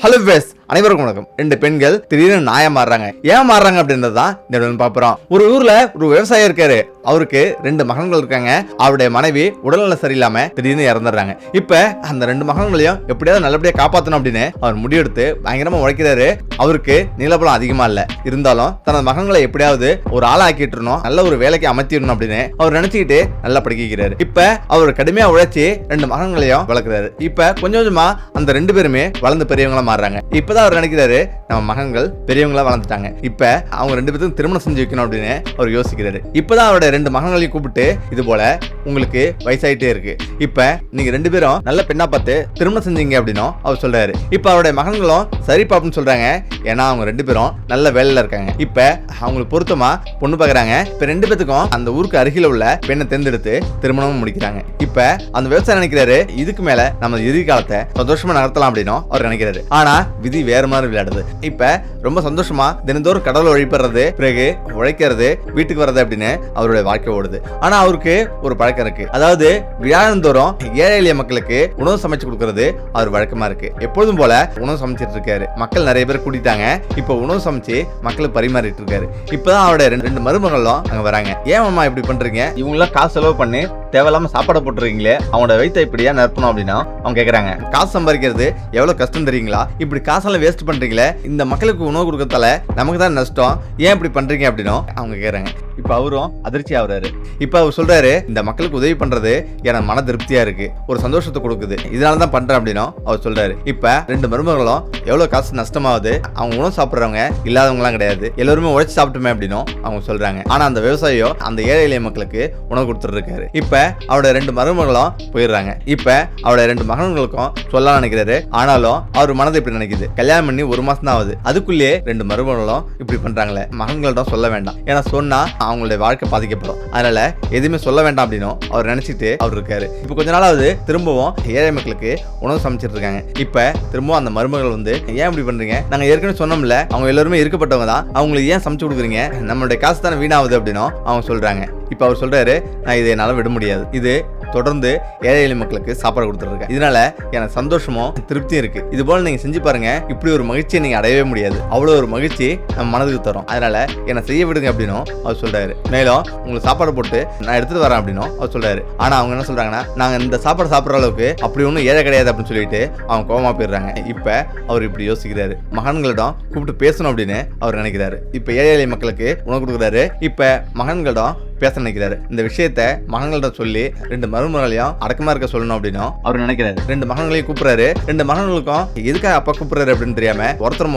Hello base அனைவருக்கும் வணக்கம். 2 பெண்கள் திடீர்னு நாயா மாறுறாங்க. ஏன் மாறுறாங்க அப்படின்றதான் இந்த பாக்குறோம். ஒரு ஊர்ல ஒரு விவசாயி இருக்காரு. அவருக்கு 2 மகன்கள் இருக்காங்க. அவருடைய மனைவி உடல்நல சரியில்லாம திடீர்னு இறந்துடுறாங்க. இப்ப அந்த 2 மகன்களையும் எப்படியாவது நல்லபடியா காப்பாற்றணும் அப்படின்னு அவர் முடிவெடுத்து பயங்கரமா உழைக்கிறாரு. அவருக்கு நீலபலம் அதிகமா இல்ல, இருந்தாலும் தனது மகன்களை எப்படியாவது ஒரு ஆளா ஆக்கிட்டுறணும், நல்ல ஒரு வேலைக்கு அமைத்திடணும் அப்படின்னு அவர் நினைச்சுக்கிட்டு நல்லா படிக்கிறாரு. இப்ப அவர் கடுமையா உழைச்சி 2 மகன்களையும் வளர்க்கிறாரு. இப்ப கொஞ்சம் கொஞ்சமா அந்த 2 பேருமே வளர்ந்து பெரியவங்களா மாறுறாங்க. இப்பதான் அவர் நினைக்கிறாரு, நம்ம மகன்கள் பெரியவங்களா வளர்ந்துட்டாங்க, இப்ப அவங்க 2 பேருக்கும் திருமணம் செஞ்சு வைக்கணும் அப்படின்னு அவர் யோசிக்கிறாரு. இப்பதான் அவருடைய 2 மகன்களையும் கூப்பிட்டு, இது போல உங்களுக்கு வயசாயிட்டே இருக்கு, இப்ப நீங்க 2 பேரும் நல்ல பெண்ணா பார்த்து திருமணம் செஞ்சீங்க அப்படின்னு அவர் சொல்றாரு. இப்ப அவருடைய மகன்களும் சரி பாப்புன்னு சொல்றாங்க. ஏன்னா அவங்க 2 பேரும் நல்ல வேலையில இருக்காங்க. இப்ப அவங்களுக்கு பொருத்தமா பொண்ணு பாக்குறாங்க. இப்ப 2 பேத்துக்கும் அந்த ஊருக்கு அருகில உள்ள பெண்ணை தேர்ந்தெடுத்து திருமணமும் முடிக்கிறாங்க. இப்ப அந்த விவசாயம் நினைக்கிறாரு, இதுக்கு மேல நம்ம எதிர்காலத்தை சந்தோஷமா நடத்தலாம் அப்படின்னு அவர் நினைக்கிறாரு. ஆனா விதி வேற மாதிரி விளையாடுது. இப்ப ரொம்ப சந்தோஷமா தினந்தோறும் கடவுள் வழிபடுறது, பிறகு உழைக்கிறது, வீட்டுக்கு வர்றது அப்படின்னு அவருடைய வாழ்க்கை ஓடுது. ஆனா அவருக்கு ஒரு பழக்கம் இருக்கு. அதாவது வியாழந்தோறும் ஏழை எளிய மக்களுக்கு உணவு சமைச்சு கொடுக்கறது அவர் வழக்கமா இருக்கு. எப்பொழுதும் போல உணவு சமைச்சிட்டு இருக்காரு. மக்கள் நிறைய பேர் கூட்டிட்டாங்க. இப்ப உணவு சமைச்சு மக்களுக்கு பரிமாறிட்டு இருக்காரு. இப்பதான் அவருடைய 2 மருமகளும் அங்க வராங்க. ஏன் மாமா இப்படி பண்றீங்க, இவங்க எல்லாம் காசு செலவு பண்ணி தேவையில்லாம சாப்பாடு போட்டுருக்கீங்களே, அவங்களோட வயிற்றை இப்படியா நிரப்பணும் அப்படின்னா அவங்க கேக்குறாங்க. காசு சம்பாதிக்கிறது எவ்வளவு கஷ்டம் தெரியுங்களா, இப்படி காசெல்லாம் வேஸ்ட் பண்றீங்களே, இந்த மக்களுக்கு உணவு கொடுக்கறதால நமக்கு தான் நஷ்டம், ஏன் இப்படி பண்றீங்க அப்படின்னு அவங்க கேக்குறாங்க. இப்ப அவரும் அதிர்ச்சி ஆகுறாரு. இப்ப அவர் சொல்றாரு, இந்த மக்களுக்கு உதவி பண்றது எனக்கு மன திருப்தியா இருக்கு, ஒரு சந்தோஷத்தை கொடுக்குது, இதனாலதான் பண்றேன் அப்படின்னு அவர் சொல்றாரு. இப்ப 2 மருமகளும் எவ்வளவு காசு நஷ்டமாவது, அவங்க உணவு சாப்பிடுறவங்க இல்லாதவங்க எல்லாம் கிடையாது, எல்லாருமே உழைச்சு சாப்பிட்டுமே அப்படின்னு அவங்க சொல்றாங்க. ஆனா அந்த விவசாயியோ அந்த ஏழை எளிய மக்களுக்கு உணவு கொடுத்துட்டு இருக்காரு. இப்ப அவருடைய 2 மருமகளும் போயிடுறாங்க. இப்ப அவருடைய 2 மகன்களுக்கும் சொல்ல நினைக்கிறாரு. ஆனாலும் அவர் மனதை இப்படி நினைக்குது. கல்யாணம் பண்ணி 1 மாசம் தான் ஆகுது, அதுக்குள்ளேயே 2 மருமகளும் இப்படி பண்றாங்களே, மகன்களிடம் சொல்ல வேண்டாம், ஏன்னா சொன்னா அவங்களுடைய வாழ்க்கை பாதிக்கப்படும், அதனால எதுவுமே சொல்ல வேண்டாம் அப்படின்னு அவர் நினைச்சிட்டு அவர் இருக்காரு. இப்ப கொஞ்ச நாளாவது திரும்பவும் ஏழை மக்களுக்கு உணவு சமைச்சிட்டு இருக்காங்க. இப்ப திரும்பவும் அந்த மருமகள் வந்து, ஏன் இப்படி பண்றீங்க, நாங்க ஏற்கனவே சொன்னோம்ல அவங்க எல்லாருமே இருக்கப்பட்டவங்க தான், அவங்களுக்கு ஏன் சமைச்சு கொடுக்குறீங்க, நம்மளுடைய காசு தானே வீணாகுது அப்படின்னு அவங்க சொல்றாங்க. இப்ப அவர் சொல்றாரு, நான் இதை என்னால விட முடியாது, இது தொடர்ந்து ஏழை எளிய மக்களுக்கு சாப்பாடு கொடுத்துருக்கேன், இதனால எனக்கு சந்தோஷமும் திருப்தியும் இருக்கு, இது போல நீங்க செஞ்சு பாருங்க, இப்படி ஒரு மகிழ்ச்சியை நீங்க அடையவே முடியாது, அவ்வளவு ஒரு மகிழ்ச்சி நம்ம மனதுக்கு தரும், அதனால என்னை செய்ய விடுங்க அப்படின்னு அவர் சொல்றாரு. மேலும் உங்களுக்கு சாப்பாடு போட்டு நான் எடுத்துட்டு வரேன் அப்படின்னு அவர் சொல்றாரு. ஆனா அவங்க என்ன சொல்றாங்கன்னா, நாங்க இந்த சாப்பாடு சாப்பிடுற அளவுக்கு அப்படி ஒன்றும் ஏழை கிடையாது அப்படின்னு சொல்லிட்டு அவங்க கோவமா போயிடுறாங்க. இப்ப அவர் இப்படி யோசிக்கிறாரு, மகன்களிடம் கூப்பிட்டு பேசணும் அப்படின்னு அவர் நினைக்கிறாரு. இப்ப ஏழை எளிய மக்களுக்கு உணவு கொடுக்குறாரு. இப்ப மகன்களிடம் பேச நினைக்கிறாரு. இந்த விஷயத்த மகன்கள்ட்ட சொல்லி 2 மருமகளையும் அடக்கமா இருக்க சொல்லணும் அப்படின்னு அவர் நினைக்கிறாரு. 2 மகன்களையும் கூப்பிடுறாரு. 2 மகன்களுக்கும் எதுக்காக அப்பா கூப்பிடுறாரு அப்படின்னு தெரியாம ஒருத்தர்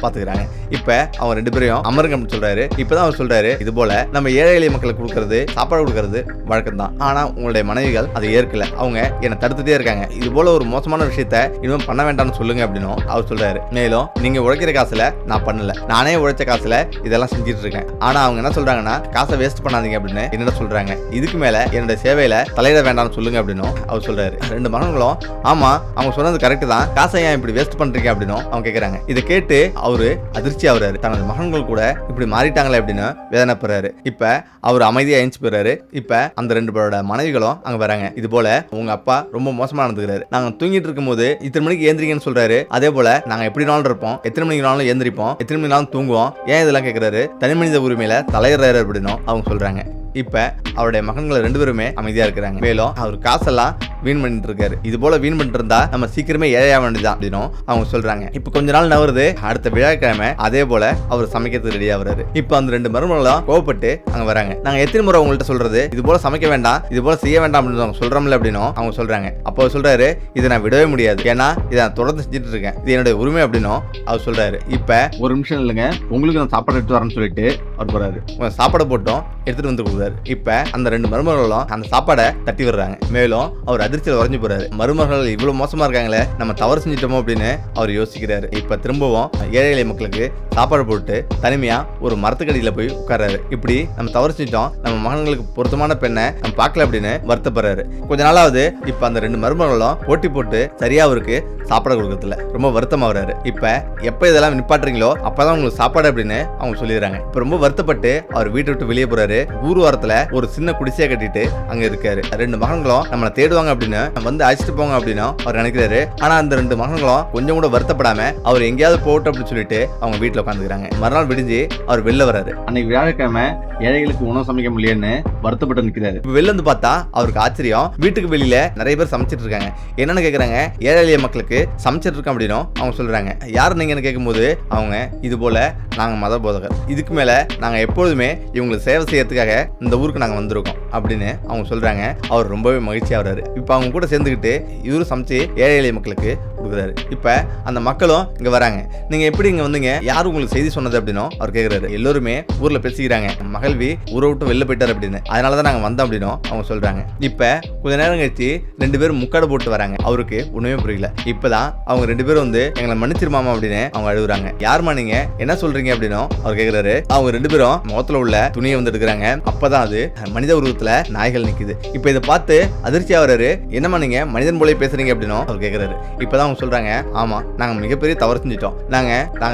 பாத்துக்கிறாங்க. இப்ப அவங்க 2 பேரையும் அமருங்க அப்படின்னு சொல்றாரு. இப்பதான் அவர் சொல்றாரு, இது போல நம்ம ஏழை எளிய மக்களுக்கு கொடுக்கறது, சாப்பாடு கொடுக்கறது வழக்கம் தான், ஆனா உங்களுடைய மனைவிகள் அதை ஏற்கல, அவங்க என்னை தடுத்துட்டே இருக்காங்க, இது போல ஒரு மோசமான விஷயத்த இன்னும் பண்ண வேண்டாம்னு சொல்லுங்க அப்படின்னு அவர் சொல்றாரு. மேலும் நீங்க உழைக்கிற காசுல நான் பண்ணல, நானே உழைச்ச காசுல இதெல்லாம் செஞ்சிட்டு இருக்கேன், ஆனா அவங்க என்ன சொல்றாங்கன்னா, காசை வேஸ்ட் பண்ணாதீங்க அப்படின்னு என்ன சொல்றாங்க, இதுக்கு மேல என்னோட சேவையில தலையிட வேண்டாம்னு சொல்லுங்க அப்படின்னு அவர் சொல்றாரு. 2 மகன்களும் ஆமா அவங்க சொன்னது கரெக்ட் தான், காசை ஏன் இப்படி வேஸ்ட் பண்றீங்க அப்படின்னு அவங்க கேக்குறாங்க. இதை கேட்டு அவரு அதிர்ச்சி ஆகுறாரு. தனது மகன்கள் கூட இப்படி மாறிட்டாங்களே அப்படின்னு வேதனைப்படுறாரு. இப்ப அவர் அமைதியா எழுந்து போறாரு. இப்ப அந்த 2 பேரோட மனைவிகளும் அங்க வராங்க. இது போல உங்க அப்பா ரொம்ப மோசமா நடந்துக்கிறாரு, நாங்க தூங்கிட்டு இருக்கும் போது இத்தனை மணிக்கு ஏந்திரிங்கன்னு சொல்றாரு, அதே போல நாங்க எப்படி நாளும் இருப்போம், எத்தனை மணிக்கு நாளும் ஏந்திரிப்போம், எத்தனை மணி நாளும் தூங்குவோம், ஏன் இதெல்லாம் கேட்கிறாரு, தனி மனித உரிமையில தலையிடுறாரு அப்படின்னு அவங்க சொல்றாங்க. இப்ப அவருடைய மகன்கள் 2 பேருமே அமைதியா இருக்கிறாங்க. மேலும் அவர் காசெல்லாம் வீண் பண்ணிட்டு இருக்காரு, இது போல வீண் பண்ணிட்டு இருந்தா நம்ம சீக்கிரமே ஏழையா வேண்டியதான் அப்படின்னு அவங்க சொல்றாங்க. இப்ப கொஞ்ச நாள் நவருது. அடுத்த விழாக்கிழமை அதே போல அவர் சமைக்கிறதுக்கு ரெடி ஆகுறாரு. இப்ப அந்த 2 மருமகளும் கோவப்பட்டு அங்க வராங்க. நாங்க எத்தனை முறை உங்கள்ட்ட சொல்றது, இது போல சமைக்க வேண்டாம், இது போல செய்ய வேண்டாம் அப்படின்னு சொல்றோம்ல அப்படின்னு அவங்க சொல்றாங்க. அப்ப அவர் சொல்றாரு, இதை நான் விடவே முடியாது, ஏன்னா இதை நான் தொடர்ந்து செஞ்சுட்டு இருக்கேன், இது என்னுடைய உரிமை அப்படின்னு அவர் சொல்றாரு. இப்ப ஒரு நிமிஷம் இல்லைங்க, உங்களுக்கு நான் சாப்பாடு எடுத்து வரேன்னு சொல்லிட்டு அவர் போறாரு. சாப்பாடை போட்டோம் எடுத்துட்டு வந்து கொடுக்குறாரு. இப்ப அந்த 2 மருமகளும் அந்த சாப்பாடை தட்டி விடுறாங்க. மேலும் அவர் அதிர்ச்சியில் உறைஞ்சு போறாரு. மருமகள் இவ்வளவு மோசமா இருக்காங்களே, நம்ம தவறு செஞ்சிட்டோமோ அப்படின்னு அவர் யோசிக்கிறாரு. இப்ப திரும்பவும் ஏழை எளிய மக்களுக்கு சாப்பாடு போட்டு தனிமையா ஒரு மரத்துக்கடியில போய் உட்கார்றாரு. இப்படி நம்ம தவறு செஞ்சிட்டோம், நம்ம மகன்களுக்கு பொருத்தமான பெண்ணை நம்ம பார்க்கல அப்படின்னு வருத்தப்படுறாரு. கொஞ்ச நாளாவது இப்ப அந்த 2 மருமகளும் போட்டி போட்டு சரியா அவருக்கு சாப்பாடு கொடுக்கறதுல ரொம்ப வருத்தமாகறாரு. இப்ப எப்ப இதெல்லாம் நிப்பாட்டுறீங்களோ அப்பதான் உங்களுக்கு சாப்பாடு அப்படின்னு அவங்க சொல்லிடுறாங்க. இப்ப ரொம்ப வருத்தப்பட்டு அவர் வீட்டை விட்டு வெளியே போறாரு. ஊர் ஓரத்துல ஒரு சின்ன குடிசையை கட்டிட்டு அங்க இருக்காரு. 2 மகன்களும் நம்மளை தேடுவாங்க அப்படின்னு வந்து அழைச்சிட்டு போங்க அப்படின்னு அவர் நினைக்கிறாரு. ஆனா அந்த 2 மகன்களும் கொஞ்சம் கூட வருத்தப்படாம அவர் எங்கேயாவது போகட்டும் அப்படின்னு சொல்லிட்டு அவங்க வீட்டுல உட்காந்துக்கிறாங்க. மறுநாள் விடிஞ்சு அவர் வெளில வராரு. அன்னைக்கு வியாழக்கிழமை ஏழைகளுக்கு உணவு சமைக்க முடியலன்னு வருத்தப்பட்டு நிற்கிறாரு. வெளில வந்து பார்த்தா அவருக்கு ஆச்சரியம். வீட்டுக்கு வெளியில நிறைய பேர் சமைச்சிட்டு இருக்காங்க. என்னன்னு கேக்குறாங்க, ஏழை எளிய மக்களுக்கு சமைச்சிட்டு இருக்கோம் அப்படின்னு அவங்க சொல்றாங்க. யார் நீங்கன்னு கேட்கும்போது அவங்க இது போல நாங்க மத போதகர், இதுக்கு மேல நாங்க எப்பொழுதுமே இவங்களுக்கு சேவை செய்யறதுக்காக இந்த ஊருக்கு நாங்க வந்திருக்கோம் அப்படின்னு அவங்க சொல்றாங்க. அவர் ரொம்பவே மகிழ்ச்சியா வர்றாரு. இப்ப அவங்க கூட சேர்ந்துக்கிட்டு இவரும் சமைச்சு ஏழை எளிய மக்களுக்கு கொடுக்குறாரு. இப்ப அந்த மக்களும் இங்க வராங்க. நீங்க எப்படி இங்க வந்தீங்க, யாரு உங்களுக்கு செய்தி சொன்னது அப்படின்னு அவர் கேக்குறாரு. எல்லோருமே ஊர்ல பேசிக்கிறாங்க, மகள்வி ஊரை விட்டு வெளில போயிட்டாரு அப்படின்னு, அதனாலதான் நாங்க வந்தோம் அப்படின்னு அவங்க சொல்றாங்க. இப்ப கொஞ்ச நேரம் கழிச்சு 2 பேரும் முக்காடு போட்டு வராங்க. அவருக்கு ஒண்ணுமே புரியல. இப்பதான் அவங்க 2 பேரும் வந்து எங்களை மன்னிச்சிருமாமா அப்படின்னு அவங்க அழுகுறாங்க. யாருமா நீங்க, என்ன சொல்றீங்க அப்படின்னு அவர் கேக்குறாரு. அவங்க 2 பேரும் முகத்துல உள்ள துணியை வந்து எடுக்கிறாங்க. அப்பதான் அது மனித உருவத்துல நாய்கள் நிக்குது. இப்ப இதை பார்த்து அதிர்ச்சியா வர்றாரு. என்னமா நீங்க மனிதன் போல பேசுறீங்க அப்படின்னு அவர் கேக்குறாரு. இப்பதான் அவங்க சொல்றாங்க, ஆமா நாங்க மிகப்பெரிய தவறு செஞ்சிட்டோம். நாங்க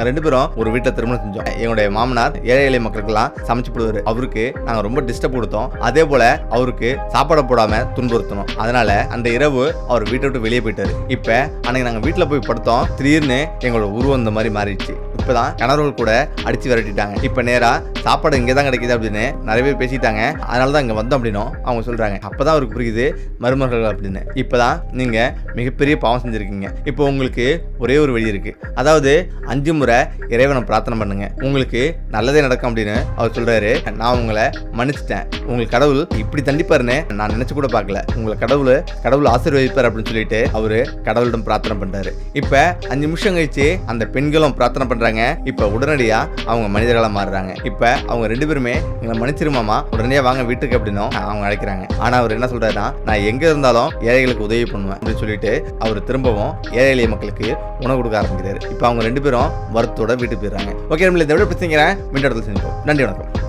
2 பேரும் ஒரு வீட்டை திருமணம் செஞ்சோம். எங்களுடைய மாமனார் ஏழை எளிய மக்களுக்கெல்லாம் சமைச்சு போடுவாரு. அவருக்கு நாங்க ரொம்ப டிஸ்டர்ப் கொடுத்தோம். அதே போல அவருக்கு சாப்பாடு போடாம துன்புறுத்தணும். அதனால அந்த இரவு அவர் வீட்டை விட்டு வெளியே போயிட்டாரு. இப்ப அன்னைக்கு நாங்க வீட்டுல போய் படுத்தோம். திடீர்னு எங்களோட உருவம் இந்த மாதிரி மாறிடுச்சு. இப்பதான் கணவர்கள் கூட அடிச்சு விரட்டிட்டாங்க. இப்ப நேரா சாப்பாடு இங்கதான் கிடைக்குது அப்படின்னு நிறைய பேர் பேசிட்டாங்க. அதனாலதான் இங்க வந்தோம் அப்படின்னும் அவங்க சொல்றாங்க. அப்பதான் அவருக்கு புரியுது மருமகள் அப்படின்னு. இப்பதான் நீங்க மிகப்பெரிய பாவம் செஞ்சிருக்கீங்க. இப்போ உங்களுக்கு ஒரே ஒரு வழி இருக்கு. அதாவது 5 முறை இறைவனை பிரார்த்தனை பண்ணுங்க, உங்களுக்கு நல்லதே நடக்கும் அப்படின்னு அவர் சொல்றாரு. நான் உங்களை மன்னிச்சிட்டேன், உங்களுக்கு கடவுள் இப்படி தண்டிப்பாருன்னு நான் நினைச்சு கூட பார்க்கல, உங்களை கடவுள் ஆசீர்வதிப்பார் அப்படின்னு சொல்லிட்டு அவரு கடவுளிடம் பிரார்த்தனை பண்றாரு. இப்ப 5 நிமிஷம் கழிச்சு அந்த பெண்களும் பிரார்த்தனை பண்றாங்க. இப்ப உடனடியா அவங்க மனிதர்களா மாறுறாங்க. இப்ப அவங்க 2 பேருமே எங்களை மன்னிச்சிருமாமா, உடனே வாங்க வீட்டுக்கு அப்படின்னு அவங்க அழைக்கிறாங்க. ஆனா அவர் என்ன சொல்றாருன்னா, நான் எங்க இருந்தாலும் ஏழைகளுக்கு உதவி பண்ணுவேன் அப்படின்னு சொல்லிட்டு அவர் திரும்பவும் ஏழை எளிய மக்களுக்கு உணவு கொடுக்க ஆரம்பிக்கிறாரு. இப்ப அவங்க 2 பேரும் வருத்தத்தோட வீட்டுக்கு போயிடுறாங்க. ஓகே, நம்ம இந்த விட பிரச்சனை மீண்டும் செஞ்சுப்போம். நன்றி, வணக்கம்.